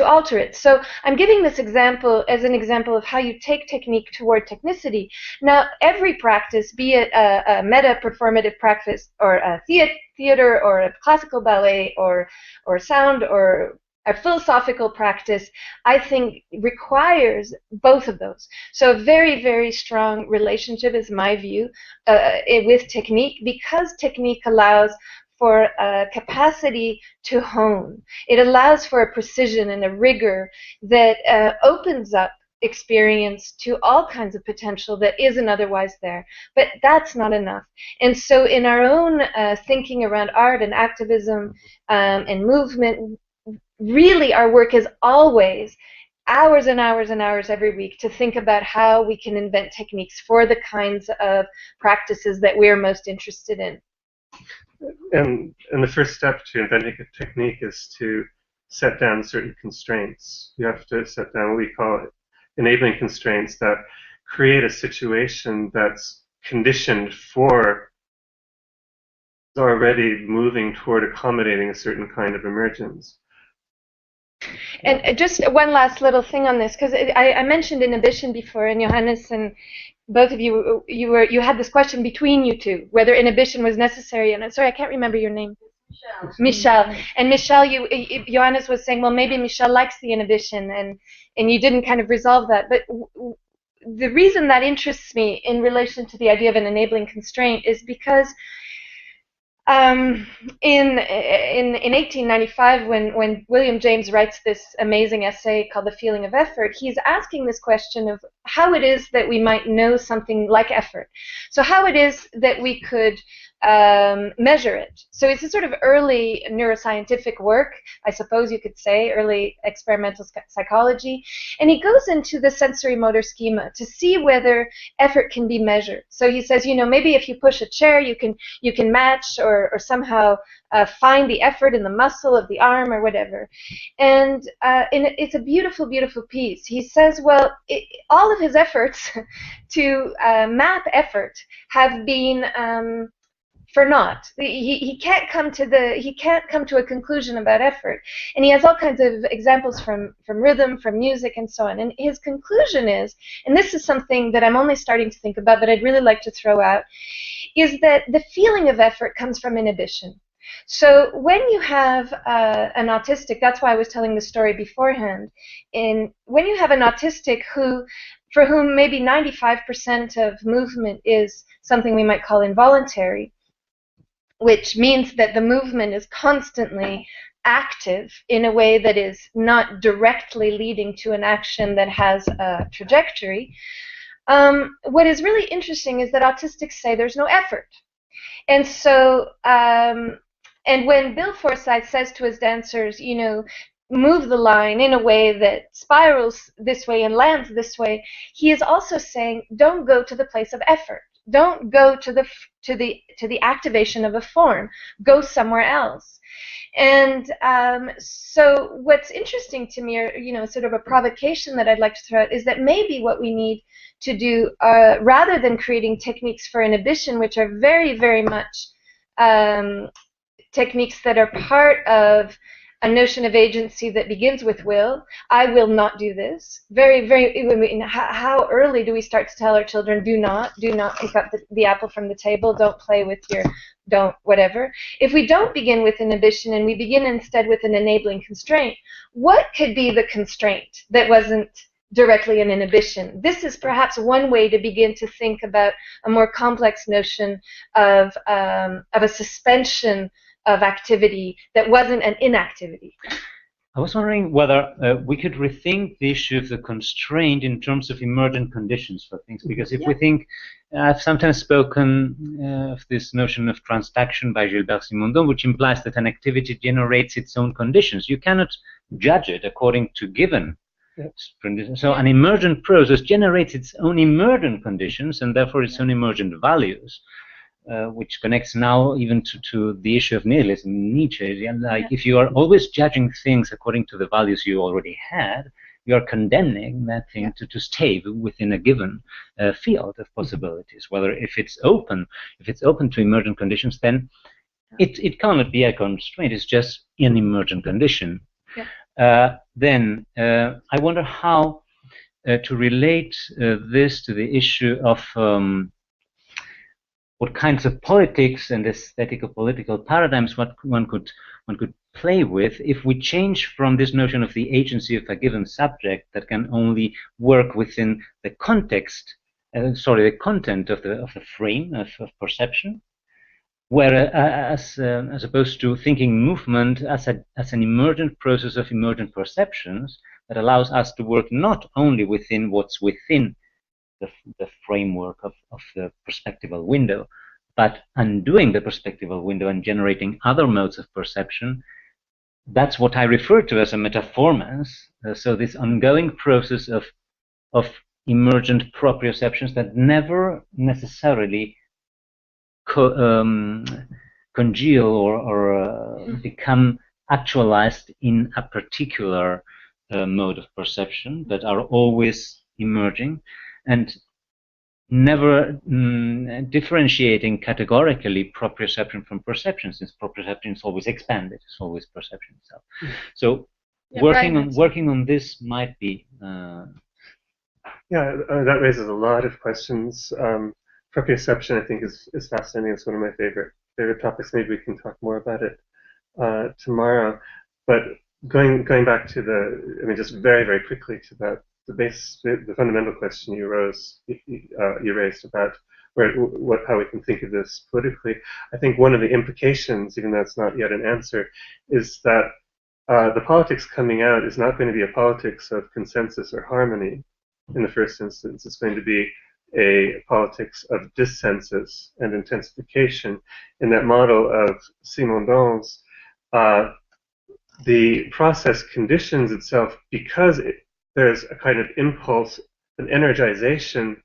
alter it. So I'm giving this example as an example of how you take technique toward technicity. Now, every practice, be it a meta-performative practice, or a theater, or a classical ballet, or sound, or a philosophical practice, I think requires both of those. So a very, very strong relationship is my view with technique, because technique allows for a capacity to hone. It allows for a precision and a rigor that opens up experience to all kinds of potential that isn't otherwise there. But that's not enough. And so in our own thinking around art and activism and movement, really our work is always hours and hours and hours every week to think about how we can invent techniques for the kinds of practices that we're most interested in. And the first step to inventing a technique is to set down certain constraints. You have to set down what we call enabling constraints that create a situation that's conditioned for already moving toward accommodating a certain kind of emergence. And just one last little thing on this, because I mentioned inhibition before, and Johannes and both of you, you had this question between you two, whether inhibition was necessary. And sorry, I can't remember your name. Michelle. And Michelle, Johannes was saying, well, maybe Michelle likes the inhibition, and you didn't kind of resolve that. But the reason that interests me in relation to the idea of an enabling constraint is because in 1895, when William James writes this amazing essay called The Feeling of Effort, he's asking this question of how it is that we might know something like effort. So how it is that we could measure it. So it's a sort of early neuroscientific work, I suppose you could say, early experimental psychology. And he goes into the sensory motor schema to see whether effort can be measured. So he says, you know, maybe if you push a chair, you can match or somehow find the effort in the muscle of the arm or whatever. And it's a beautiful, beautiful piece. He says, well, all of his efforts to map effort have been for naught. He can't come to a conclusion about effort, and he has all kinds of examples from rhythm, from music, and so on. And his conclusion is, and this is something that I'm only starting to think about, but I'd really like to throw out, is that the feeling of effort comes from inhibition. So when you have an autistic, that's why I was telling the story beforehand. When you have an autistic for whom maybe 95% of movement is something we might call involuntary, which means that the movement is constantly active in a way that is not directly leading to an action that has a trajectory. What is really interesting is that autistics say there's no effort. And so, and when Bill Forsyth says to his dancers, you know, move the line in a way that spirals this way and lands this way, he is also saying, don't go to the place of effort. Don't go to the activation of a form. Go somewhere else. And so what's interesting to me, or you know, sort of a provocation that I'd like to throw out, is that maybe what we need to do, rather than creating techniques for inhibition, which are very, very much techniques that are part of a notion of agency that begins with will. I will not do this. Very, very. How early do we start to tell our children, do not pick up the apple from the table, don't play with don't whatever. If we don't begin with inhibition and we begin instead with an enabling constraint, what could be the constraint that wasn't directly an inhibition? This is perhaps one way to begin to think about a more complex notion of a suspension of activity that wasn't an inactivity. I was wondering whether we could rethink the issue of the constraint in terms of emergent conditions for things, because if we think, I've sometimes spoken of this notion of transaction by Gilbert Simondon, which implies that an activity generates its own conditions. You cannot judge it according to given conditions. So an emergent process generates its own emergent conditions and therefore its own emergent values. Which connects now even to the issue of nihilism, Nietzsche. And if you are always judging things according to the values you already had, you are condemning that thing to stay within a given field of possibilities. Whether if it's open to emergent conditions, then it cannot be a constraint. It's just an emergent condition. Then I wonder how to relate this to the issue of what kinds of politics and aesthetical political paradigms one could play with if we change from this notion of the agency of a given subject that can only work within the context, the content of the frame of perception, whereas as opposed to thinking movement as an emergent process of emergent perceptions that allows us to work not only within what's within the framework of the perspectival window, but undoing the perspectival window and generating other modes of perception. That's what I refer to as a metaformance. So this ongoing process of emergent proprioceptions that never necessarily congeal or become actualized in a particular mode of perception, but are always emerging. And never differentiating categorically proprioception from perception, since proprioception is always expanded, it's always perception itself. So working on this might be. That raises a lot of questions. Proprioception, I think, is fascinating. It's one of my favorite topics. Maybe we can talk more about it tomorrow. But going back to just very, very quickly to that the fundamental question you raised about how we can think of this politically. I think one of the implications, even though it's not yet an answer, is that the politics coming out is not going to be a politics of consensus or harmony in the first instance. It's going to be a politics of dissensus and intensification. In that model of Simondon's, the process conditions itself because there's a kind of impulse, an energization,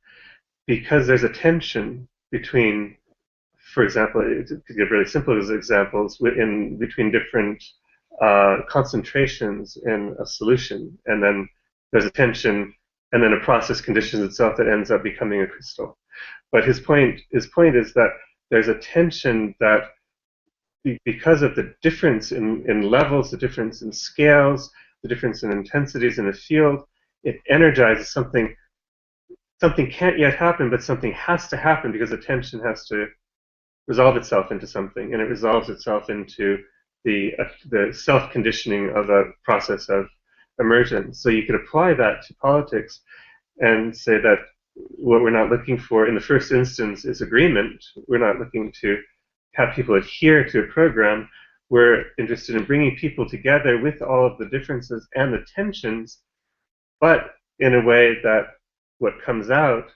because there's a tension between, for example, to give really simple examples, between different concentrations in a solution, and then there's a tension, and then a process conditions itself that ends up becoming a crystal. But his point is that there's a tension that, because of the difference in levels, the difference in scales, the difference in intensities in a field, it energizes something. Something can't yet happen, but something has to happen because the tension has to resolve itself into something, and it resolves itself into the self-conditioning of a process of emergence. So you could apply that to politics and say that what we're not looking for in the first instance is agreement. We're not looking to have people adhere to a program. We're interested in bringing people together with all of the differences and the tensions, but in a way that what comes out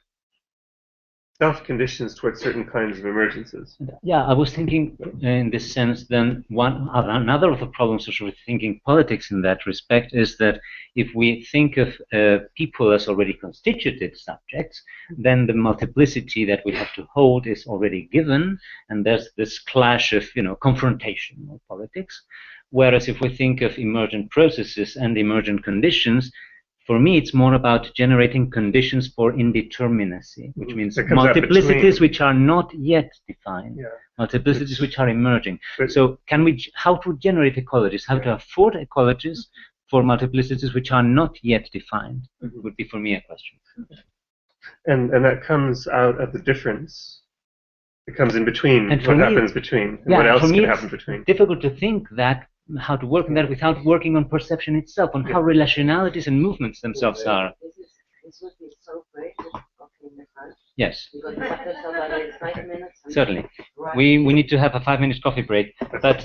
self-conditions towards certain kinds of emergences. Yeah, I was thinking in this sense then another of the problems with thinking politics in that respect is that if we think of people as already constituted subjects, then the multiplicity that we have to hold is already given, and there's this clash of, confrontation of politics. Whereas if we think of emergent processes and emergent conditions, for me, it's more about generating conditions for indeterminacy, which means multiplicities which are not yet defined, multiplicities which are emerging. So how to generate ecologies, how to afford ecologies for multiplicities which are not yet defined, would be for me a question. And that comes out of the difference. It comes in between, and what happens between, and what else can happen between. It's difficult to think that, how to work on that without working on perception itself, on how relationalities and movements themselves are. This would be so great if in the front. Yes. Because after somebody 5 minutes. Certainly. We need to have a 5-minute coffee break. But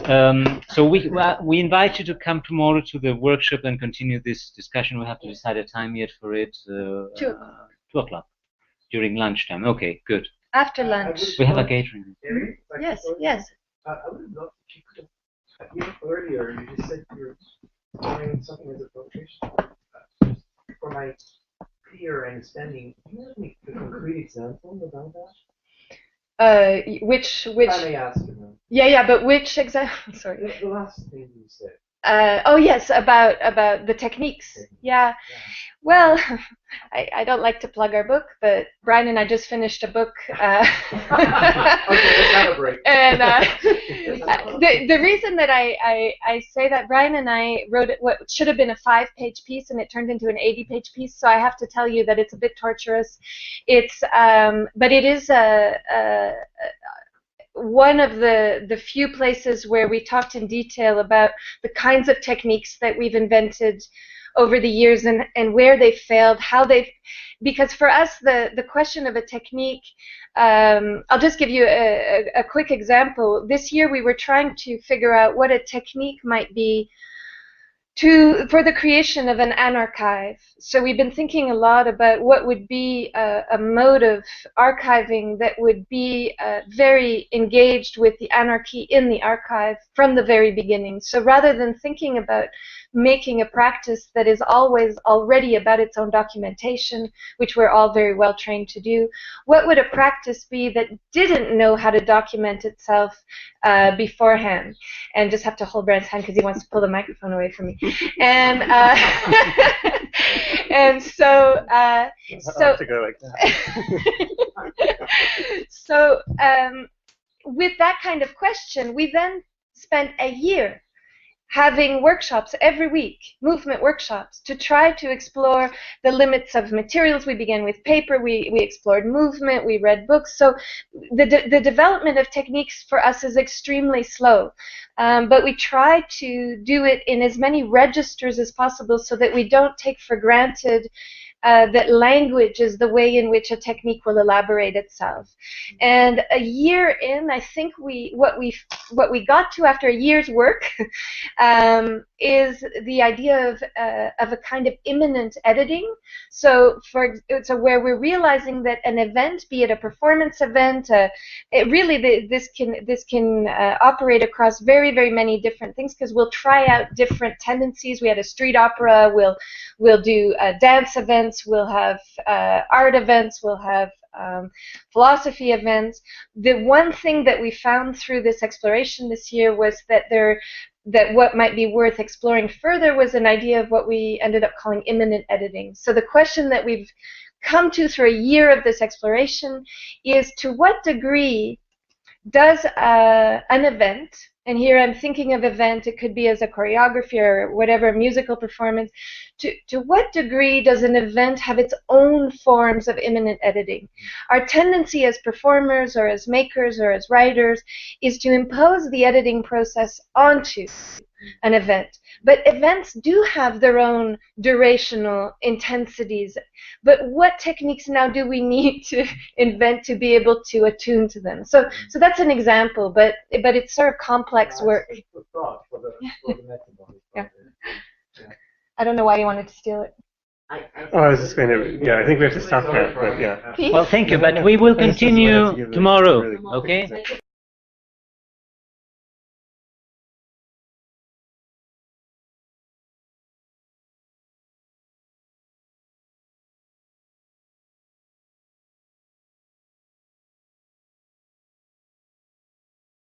so we invite you to come tomorrow to the workshop and continue this discussion. We have to decide a time yet for it. 2 o'clock during lunchtime. Okay, good. After lunch. We have a catering. Yes. I would have loved if you could have, earlier, you just said you were doing something as a filtration. For my clear understanding, can you give me a concrete example about that? Which? I may ask you. Yeah, but which example? Sorry. The last thing you said. Oh yes, about the techniques. Yeah. Well, I don't like to plug our book, but Brian and I just finished a book. Okay, let's have a break. And the reason that I say that, Brian and I wrote what should have been a 5-page piece, and it turned into an 80-page piece. So I have to tell you that it's a bit torturous. It's but it is one of the few places where we talked in detail about the kinds of techniques that we've invented over the years and where they failed, because for us the question of a technique, I'll just give you a quick example. This year we were trying to figure out what a technique might be for the creation of an anarchive. So we've been thinking a lot about what would be a mode of archiving that would be very engaged with the anarchy in the archive from the very beginning. So rather than thinking about making a practice that is always already about its own documentation, which we're all very well trained to do, what would a practice be that didn't know how to document itself beforehand? And just have to hold Brand's hand because he wants to pull the microphone away from me. And and so I'll have to go like that. So with that kind of question, we then spent a year having workshops every week, movement workshops, to try to explore the limits of materials. We began with paper, we explored movement, we read books. So the development of techniques for us is extremely slow. But we try to do it in as many registers as possible so that we don't take for granted that language is the way in which a technique will elaborate itself. And a year in, I think what we got to after a year's work is the idea of a kind of immanent editing. So where we're realizing that an event, be it a performance event, this can operate across very, very many different things, because we'll try out different tendencies. We had a street opera. We'll do dance events. We'll have art events. We'll have philosophy events. The one thing that we found through this exploration this year was that what might be worth exploring further was an idea of what we ended up calling immanent editing. So the question that we've come to through a year of this exploration is, to what degree does an event, and here I'm thinking of event, it could be as a choreography or whatever, musical performance, to what degree does an event have its own forms of immanent editing? Our tendency as performers or as makers or as writers is to impose the editing process onto an event. But events do have their own durational intensities. But what techniques now do we need to invent to be able to attune to them? So that's an example, but it's sort of complex work. Yeah. I don't know why you wanted to steal it. I was just going to, I think we have to stop now, but yeah. Well, thank you, but we will continue tomorrow, okay?